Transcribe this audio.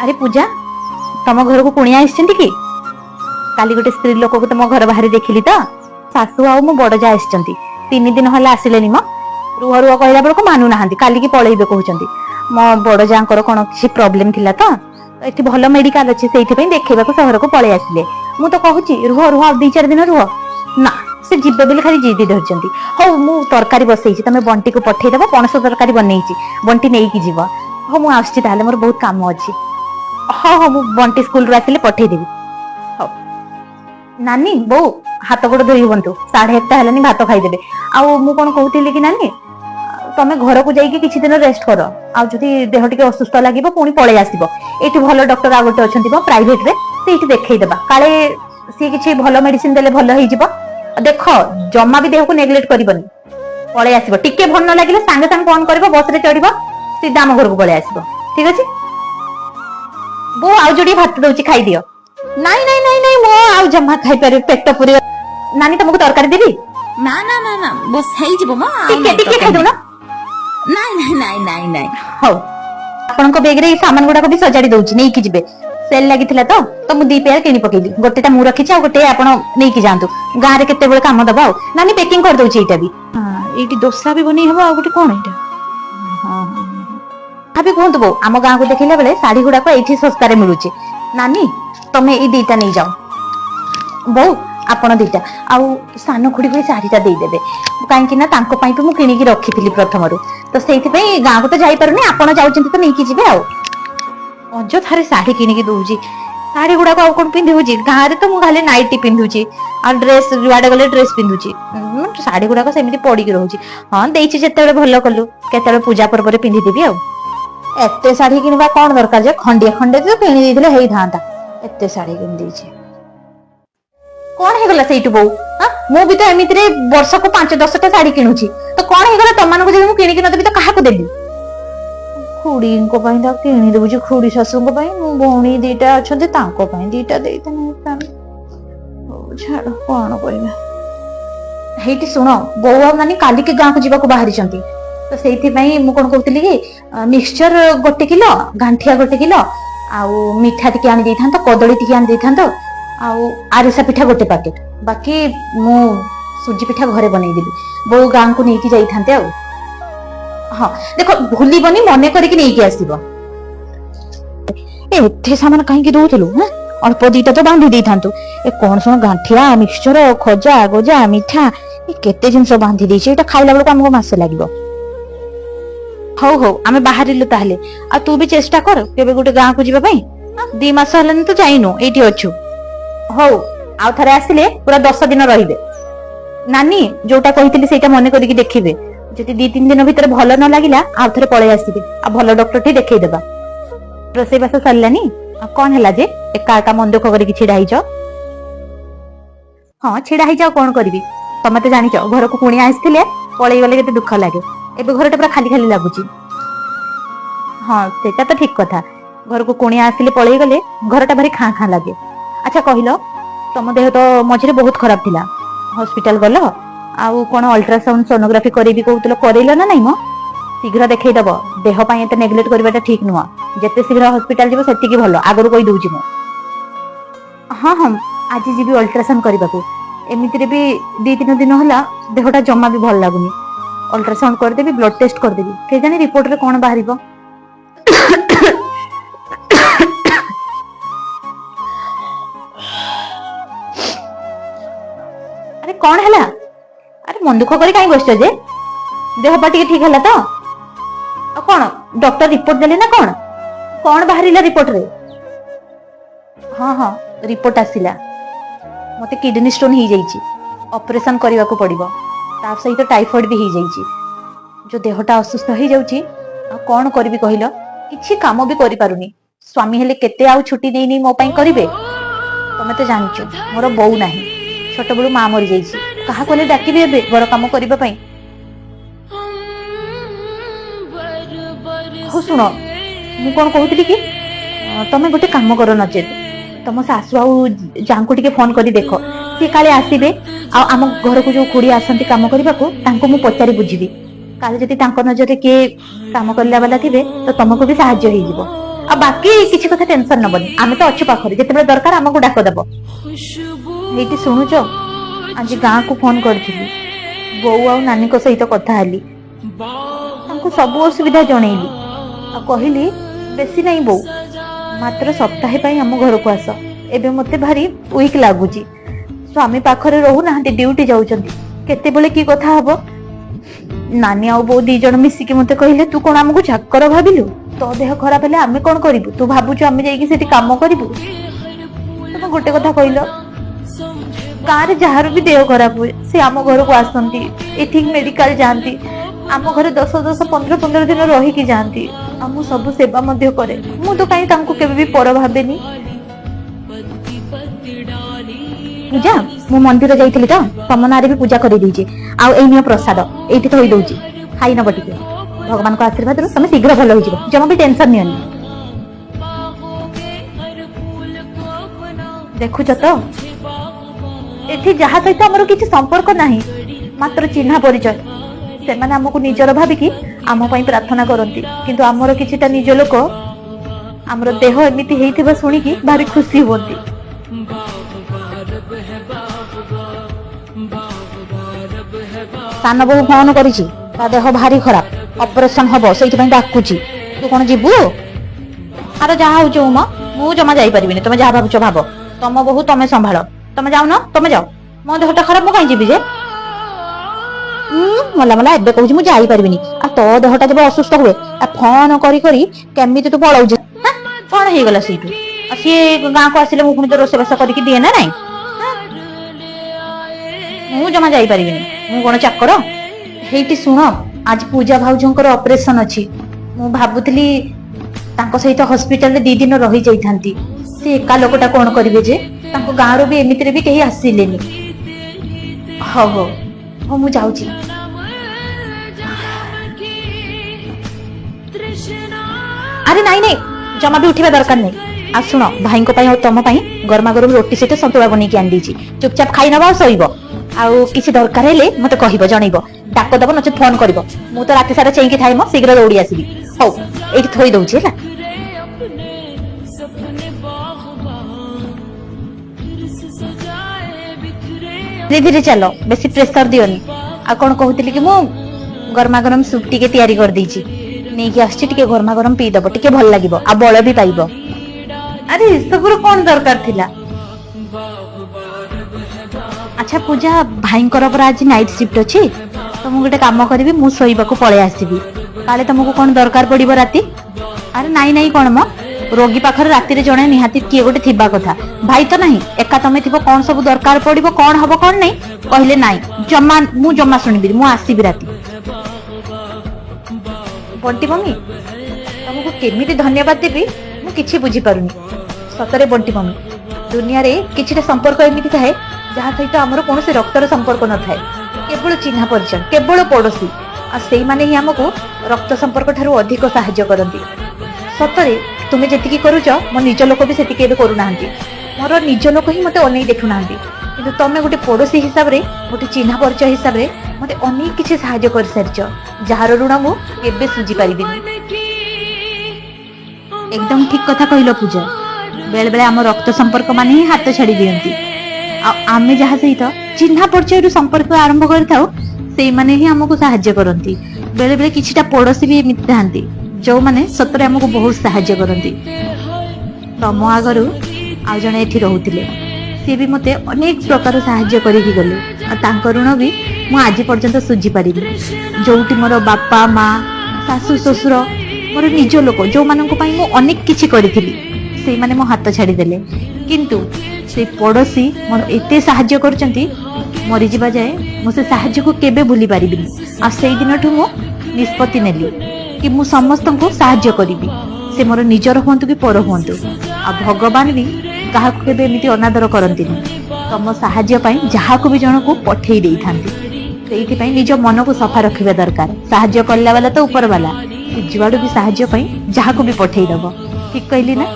अरे पूजा तम घर को कुणिया आइसछन्ति कि काली गोटे स्त्री लोक को तुम घर बाहर देखिली तो सासू आउ मो बड़ जा आइसछन्ति 3 दिन हला आसिलेनी म रुह रुह कहला बेलको मानु नाहंती काली की पळेइबे कहउछन्ति मो बड़ जांकर कोन किछि प्रॉब्लम थिला तो एठी भलो मेडिकल अछि सेइथि पई देखैबा को शहर को पळे आसिले मु तो कहूची रुह रुह 2-4 दिन रुह ना से जिबे बेले खाली जिदी धरछन्ति हो मु तरकारी बसैछि तमे बंटी को पठै देबो पणस तरकारी बनैछि बंटी नेई की जीव हो मु आछि ताले मोर बहुत काम अछि हाँ हाँ मु बंटी स्कूल आसिले पठे देवी हाँ नानी बो हाथ गोड़ धोई हूँ 1:30 है भात खाईदे आउ मु कौन कहती कि नानी तमें घर को जाइए किसी दिन रेस्ट कर आदि देह टी असुस्थ लगे पुणी पलि आसब ये भल डॉक्टर आ गोटे अच्छा प्राइवेट रे देखईदेवा काले सी किसी भल मेडिसिन देले भल हो देख जमा भी देह को नेग्लेक्ट करनी पलि आसब टिके भल न लगे सांगे सांगे कौन कर बस रे चढ़ सीधा आम घर को पलि आसब ठीक अच्छे बो आउ जोड़ी भात दउची खाई दियो नाई नाई नाई नाई मो आउ जम्मा खाई पारे पेट पुरी नानी तुमको तरकारी देबी ना ना ना ना बस हेई जिवो म टिके खाइ दो ना नाई नाई नाई नाई नाई हो आपन को बेग रे सामान गुडा को भी सजाडी दउची नै कि जिबे सेल लागिथिला तो मु दी पेयर किनी पकेली गोटेटा मु रखिछि आ गोटे आपन नै कि जानतु गां रे केते बेले काम दबा नानी पैकिंग कर दउची एटा भी हां एटी डोसा भी बनै हबो आ गोटे कोन एटा हां अभी कहतु बो आम गाँव को देखला बेले शाढ़ी गुड़ाक ये सस्तार मिलूँ नानी तमें ये 2टा नहीं जाओ बो आपण 2टा आउ सान खुड़ी को शाढ़ीटा देदेवे कहीं भी मुझे किणिकी रखी प्रथम तो से गाँव को तो जापरुनी आपड़ जाऊँ तो नहीं जी अजथारे शाढ़ी किणिकी दूसरी शाढ़ी गुड़ाक आउ कौन पिंधुची गाँव में तो मुझे खाली नाइटी पिंधुची आ ड्रेस जुआडे गले ड्रेस पिंधुची शाढ़ी गुड़ाक सेमती पड़ी रोचे हाँ देती जिते भल कलु केत पूजा पर्व पिंधिदेवी आ एते शाढ़ी किनवा कौन दरकार जे खंडे खंडे तो किनी देथिले हेई थांता एते शाढ़ी किन देछि कौन हे गला सेइटु बो हां मु भी तो एमिति रे वर्ष को 5-10 टा शाढ़ी किनुछि तो कौन हे गला तमान को जे मु किनी कि न देबी तो काहा को देबी खुड़ी को पई ता किनी देबु जे खुड़ी सासु को पई मु भौणी 2टा अछन्ते तांको पई 2टा देइतने हो छाड़ कोन करिबा हेइति सुनो बो नानी काली के गां को जीवा को बाहरी छंती तो से मुझे कौन कहती कि मिक्सचर 1 किलो गांठिया 1 किलो आउ मिठा टी आनी था कदली टी आनी था आउ आरिसा पिठा 1 पैकेट बाकी मु सुजी पिठा घरे बनईदेवी बो गाँ को लेकिन जाइए आ हाँ देख भूलबनी मन करके आसब एते सामान कहीं दौलु अल्प 2टा तो बांधी दे था कौन सुन गांठिया मिक्सचर खजा गजा मिठा केते जिनस बांधी देछे एटा खाइला बेलको हमको मासे लागबो हौ हौ आमे बाहरिलु ताहले आ तू भी चेष्टा कर केबे गोटे गाँ को जीवा पई 2 मास हलन तो जाइनो एठी अछु हौ आ थरे आसिले पूरा 10 दिन रहिबे नानी जोटा कहितली सेटा मने करिकि देखिबे जति 2-3 दिन भीतर भलो न लागिला आ थरे पळे आसीबे आ भलो डॉक्टर ठी देखै देबा रोसे बास सल्लानी आ कोन हला जे एका एका मन दुख करिकि छिडा हिजो हां छिडा हिजो कोन करबी तमे तो जानिचो घर को कुणी आइसथिले पळे गले केते दुख लागे एबे घरटा पूरा खाली खाली लगुची हाँ सेटा तो ठीक कथा घर को कुणी आसिले पळेई गले घरटा भारी खाँ खाँ लगे अच्छा कहलो तम देह तो मझे बहुत खराब थिला हॉस्पिटल गलो आउ कोन अल्ट्रासाउंड सोनोग्राफी करेबी कहतलो करेलो ना नहीं मो शीघ्र देखै दबो देह पई एते नेग्लेक्ट करबाटा ठीक नुवा जते शीघ्र हॉस्पिटल जीवो सेति की भलो आगरो कोई दोउची मो हाँ हाँ आज जीबी अल्ट्रासाउंड करबाकू एमिति रे भी 2-3 दिन होला देहटा जम्मा भी भल लागुनी अल्ट्रासाउंड कर देबी ब्लड टेस्ट कर देबी के जाने रिपोर्ट रे कोन बाहरिबो अरे कौन हैला अरे मन दुख करी काई बसछ जे देह पाटी ठीक हैला तो आ कोन डॉक्टर रिपोर्ट देले ना कोन कोन बाहरिला रिपोर्ट रे हां हां रिपोर्ट आसिला मते किडनी स्टोन ही जाईची ऑपरेशन करबा को पड़िबो तार सहित टाइफॉइड भी हो जाइए जो देहटा असुस्थ हो जाउची आ कौन करबी कहिलो किछि काम भी करि पारुनी स्वामी हेले केते आउ छुट्टी देइनी मो पई करिवे तमे तो जानिचो मोर बौ नाही छोट बळु मां मरि जाइची कहा कोले डाकिबे एबे घर काम करिबा पई हो सुनो मु कोन कहउतली कि तमे गोटे काम करो नचेत तम सासु आउ जांको टिके फोन करी देखो सी काले आसीबे आ आम घर को जो खुड़ी आसंती काम करबा को तांको मु पचारी बुझिबी काले जति तांको नजर रे के काम करला वाला थिबे तो तुमको भी सहाय्य होई जिवो ଆଉ ବାକି କିଛି କଥା ଟେନସନ ନବନି, ଆମେ ତ ଅଛୁ ପାଖରେ, ଯେତେବେଳେ ଦରକାର ଆମକୁ ଡାକ ଦବ। ଏଇଠି ଶୁଣୁଛ, ଆଜି ଗାଁକୁ ଫୋନ କରିଥିଲି, ବୋଉ ଆଉ ନାନୀଙ୍କ ସହିତ କଥା ହେଲି, ତାଙ୍କୁ ସବୁ ଅସୁବିଧା ଜଣେଇଲି ଆଉ କହିଲି ବେଶୀ ନାହିଁ ବୋଉ, ମାତ୍ର ସପ୍ତାହେ ପାଇଁ ଆମ ଘରକୁ ଆସ, ଏବେ ମତେ ଭାରି ୱିକ୍ ଲାଗୁଛି, ସ୍ୱାମୀ ପାଖରେ ରହୁନାହାନ୍ତି, ଡ୍ୟୁଟି ଯାଉଛନ୍ତି, କେତେବେଳେ କି କଥା ହବ। ନାନୀ ଆଉ ବୋଉ 2 ଜଣ ମିଶିକି ମତେ କହିଲେ ତୁ କଣ ଆମକୁ ଚାକର ଭାବିଲୁ, ତୋ ଦେହ ଖରାପ ହେଲେ ଆମେ କଣ କରିବୁ, ତୁ ଭାବୁଛୁ ଆମେ ଯାଇକି ସେଠି କାମ କରିବୁ। ତମେ ଗୋଟେ କଥା କହିଲ, ଗାଁରେ ଯାହାର ବି ଦେହ ଖରାପ ହୁଏ ସେ ଆମ ଘରକୁ ଆସନ୍ତି, ଏଠିକି ମେଡିକାଲ ଯାଆନ୍ତି, ଆମ ଘରେ 10-15 ଦିନ ରହିକି ଯାଆନ୍ତି, ଆଉ ମୁଁ ସବୁ ସେବା ମଧ୍ୟ କରେ। ମୁଁ ତ କାହିଁ ତାଙ୍କୁ କେବେ ବି ପର ଭାବେନି। ପୂଜା, ମୁଁ ମନ୍ଦିର ଯାଇଥିଲି ତ, ତମ ନାଁରେ ବି ପୂଜା କରିଦେଇଛି, ଆଉ ଏଇ ନିୟ ପ୍ରସାଦ ଏଇଠି ଥୋଇ ଦଉଛି, ଖାଇ ନବ ଟିକେ, ଭଗବାନଙ୍କ ଆଶୀର୍ବାଦରୁ ତମେ ଶୀଘ୍ର ଭଲ ହେଇଯିବ, ଜମା ବି ଟେନସନ ନିଅନି। ଦେଖୁଛ ତ, ଏଠି ଯାହା ସହିତ ଆମର କିଛି ସମ୍ପର୍କ ନାହିଁ, ମାତ୍ର ଚିହ୍ନା ପରିଚୟ, ସେମାନେ ଆମକୁ ନିଜର ଭାବିକି ଆମ ପାଇଁ ପ୍ରାର୍ଥନା କରନ୍ତି, କିନ୍ତୁ ଆମର କିଛିଟା ନିଜ ଲୋକ ଆମର ଦେହ ଏମିତି ହେଇଥିବା ଶୁଣିକି ଭାରି ଖୁସି ହୁଅନ୍ତି। ସାନ ବୋହୁ ଫୋନ କରିଛି, ତା ଦେହ ଭାରି ଖରାପ, ଅପରେସନ ହବ, ସେଇଥିପାଇଁ ଡାକୁଛି, ତୁ କଣ ଯିବୁ? ଆରେ ଯାହା ହଉଛି ହଉ, ମୁଁ ଜମା ଯାଇପାରିବିନି, ତମେ ଯାହା ଭାବୁଛ ଭାବ, ତମ ବୋହୁ ତମେ ସମ୍ଭାଳ, ତମେ ଯାଉନ, ତମେ ଯାଅ, ମୋ ଦେହଟା ଖରାପ, ମୁଁ କାହିଁ ଯିବି ଯେ। ମଲା ଏବେ କହୁଛି ମୁଁ ଯାଇପାରିବିନି, ଆଉ ତୋ ଦେହଟା ଯେବେ ଅସୁସ୍ଥ ହୁଏ ଫୋନ କରି କରି କେମିତି ତୁ ପଳଉଛୁ, କଣ ହେଇଗଲା ସେଇଠୁ, ଆଉ ସିଏ ଗାଁକୁ ଆସିଲେ ମୁଁ ପୁଣି ତ ରୋଷେଇବାସ କରିକି ଦିଏ ନା ନାଇଁ, ମୁଁ ଜମା ଯାଇପାରିବିନି, ମୁଁ କଣ ଚାକର। ହେଇଠି ଶୁଣ, ଆଜି ପୂଜା ଭାଉଜଙ୍କର ଅପରେସନ ଅଛି, ମୁଁ ଭାବୁଥିଲି ତାଙ୍କ ସହିତ ହସ୍ପିଟାଲରେ 2 ଦିନ ରହି ଯାଇଥାନ୍ତି, ସେ ଏକା ଲୋକଟା କଣ କରିବେ ଯେ, ତାଙ୍କ ଗାଁରୁ ବି ଏମିତିରେ ବି କେହି ଆସିଲେନି। ହଉ ହଉ ହଉ, ମୁଁ ଯାଉଛି। ଆରେ ନାଇଁ ନାଇଁ, ଜମା ବି ଉଠିବା ଦରକାର ନାହିଁ। ଆଉ ଶୁଣ, ଭାଇଙ୍କ ପାଇଁ ଆଉ ତମ ପାଇଁ ଗରମା ଗରମ ରୁଟି ସହିତ ସନ୍ତୁଳା ବନେଇକି ଆଣିଦେଇଛି, ଚୁପଚାପ ଖାଇ ନବ ଆଉ ଶୋଇବ, ଆଉ କିଛି ଦରକାର ହେଲେ ମତେ କହିବ, ଜଣେଇବ, ଡାକ ଦବ, ନଚେତ ଫୋନ କରିବ, ମୁଁ ତ ରାତି ସାରା ଚେଇଁକି ଥାଏ, ଶୀଘ୍ର ଦୌଡି ଆସିବି। ହଉ, ଏଇଠି ଥୋଇ ଦଉଛି ହେଲା। ଧୀରେ ଧୀରେ ଚାଲ, ବେଶୀ ପ୍ରେସର ଦିଅନି। ଆଉ କଣ କହୁଥିଲି କି, ମୁଁ ଗରମା ଗରମ ସୁପ୍ ଟିକେ ତିଆରି କରିଦେଇଛି, ନେଇକି ଆସିଛି, ଟିକେ ଗରମା ଗରମ ପିଇଦବ, ଟିକେ ଭଲ ଲାଗିବ, ଆଉ ବଳ ବି ପାଇବ। ଆରେ ଏସବୁର କଣ ଦରକାର ଥିଲା। ଆଚ୍ଛା ପୂଜା, ଭାଇଙ୍କର ପରା ଆଜି ନାଇଟ୍ ସିଫ୍ଟ ଅଛି, ତ ମୁଁ ଗୋଟେ କାମ କରିବି, ମୁଁ ଶୋଇବାକୁ ପଳେଇ ଆସିବି, କାଳେ ତମକୁ କଣ ଦରକାର ପଡିବ ରାତି। ଆରେ ନାଇଁ ନାଇଁ, କଣ ମ, ରୋଗୀ ପାଖରେ ରାତିରେ ଜଣେ ନିହାତି କିଏ ଗୋଟେ ଥିବା କଥା, ଭାଇ ତ ନାହିଁ, ଏକା ତମେ ଥିବ, କଣ ସବୁ ଦରକାର ପଡିବ, କଣ ହବ କଣ ନାହିଁ କହିଲେ ନାଇଁ, ମୁଁ ଜମା ଶୁଣିବିନି, ମୁଁ ଆସିବି ରାତି। ବଣ୍ଟି ମମି, ତମକୁ କେମିତି ଧନ୍ୟବାଦ ଦେବି ମୁଁ କିଛି ବୁଝିପାରୁନି, ସତରେ ବଣ୍ଟି ମମି, ଦୁନିଆରେ କିଛିଟା ସମ୍ପର୍କ ଏମିତି ଥାଏ ଯାହା ସହିତ ଆମର କୌଣସି ରକ୍ତର ସମ୍ପର୍କ ନଥାଏ, କେବଳ ଚିହ୍ନା ପରିଚୟ, କେବଳ ପଡୋଶୀ, ଆଉ ସେଇମାନେ ହିଁ ଆମକୁ ରକ୍ତ ସମ୍ପର୍କ ଠାରୁ ଅଧିକ ସାହାଯ୍ୟ କରନ୍ତି। ସତରେ ତୁମେ ଯେତିକି କରୁଛ ମୋ ନିଜ ଲୋକ ବି ସେତିକି ଏବେ କରୁନାହାନ୍ତି, ମୋର ନିଜ ଲୋକ ହିଁ ମତେ ଅନେଇ ଦେଖୁନାହାନ୍ତି, କିନ୍ତୁ ତମେ ଗୋଟେ ପଡୋଶୀ ହିସାବରେ, ଗୋଟେ ଚିହ୍ନା ପରିଚୟ ହିସାବରେ ମତେ ଅନେକ କିଛି ସାହାଯ୍ୟ କରିସାରିଛ, ଯାହାର ଋଣ ମୁଁ କେବେ ସୁଝି ପାରିବିନି। ଏକଦମ ଠିକ କଥା କହିଲ ପୂଜା, ବେଳେ ବେଳେ ଆମ ରକ୍ତ ସମ୍ପର୍କ ମାନେ ହିଁ ହାତ ଛାଡି ଦିଅନ୍ତି, ଆଉ ଆମେ ଯାହା ସହିତ ଚିହ୍ନା ପରିଚୟରୁ ସମ୍ପର୍କ ଆରମ୍ଭ କରିଥାଉ ସେଇମାନେ ହିଁ ଆମକୁ ସାହାଯ୍ୟ କରନ୍ତି। ବେଳେ ବେଳେ କିଛିଟା ପଡୋଶୀ ବି ଏମିତି ଥାନ୍ତି ଯୋଉମାନେ ସତରେ ଆମକୁ ବହୁତ ସାହାଯ୍ୟ କରନ୍ତି। ତମ ଆଗରୁ ଆଉ ଜଣେ ଏଠି ରହୁଥିଲେ, ସିଏ ବି ମତେ ଅନେକ ପ୍ରକାର ସାହାଯ୍ୟ କରିକି ଗଲେ, ଆଉ ତାଙ୍କ ଋଣ ବି ମୁଁ ଆଜି ପର୍ଯ୍ୟନ୍ତ ସୁଝି ପାରିନି। ଯୋଉଠି ମୋର ବାପା ମା ଶାଶୁ ଶ୍ୱଶୁର ମୋର ନିଜ ଲୋକ ଯୋଉମାନଙ୍କ ପାଇଁ ମୁଁ ଅନେକ କିଛି କରିଥିଲି ସେଇମାନେ ମୋ ହାତ ଛାଡିଦେଲେ, କିନ୍ତୁ ସେ ପଡୋଶୀ ମୋର ଏତେ ସାହାଯ୍ୟ କରୁଛନ୍ତି, ମରିଯିବା ଯାଏ ମୁଁ ସେ ସାହାଯ୍ୟକୁ କେବେ ଭୁଲି ପାରିବିନି। ଆଉ ସେଇ ଦିନଠୁ ମୁଁ ନିଷ୍ପତ୍ତି ନେଲି କି ମୁଁ ସମସ୍ତଙ୍କୁ ସାହାଯ୍ୟ କରିବି, ସେ ମୋର ନିଜର ହୁଅନ୍ତୁ କି ପର ହୁଅନ୍ତୁ, ଆଉ ଭଗବାନ ବି କାହାକୁ କେବେ ଏମିତି ଅନାଦର କରନ୍ତିନି, ତମ ସାହାଯ୍ୟ ପାଇଁ ଯାହାକୁ ବି ଜଣକୁ ପଠେଇ ଦେଇଥାନ୍ତି। ସେଇଥିପାଇଁ ନିଜ ମନକୁ ସଫା ରଖିବା ଦରକାର, ସାହାଯ୍ୟ କଲା ବାଲା ତ ଉପର ବାଲା, ସେ ଯୁଆଡୁ ବି ସାହାଯ୍ୟ ପାଇଁ ଯାହାକୁ ବି ପଠେଇ ଦବ। ଠିକ କହିଲି ନା?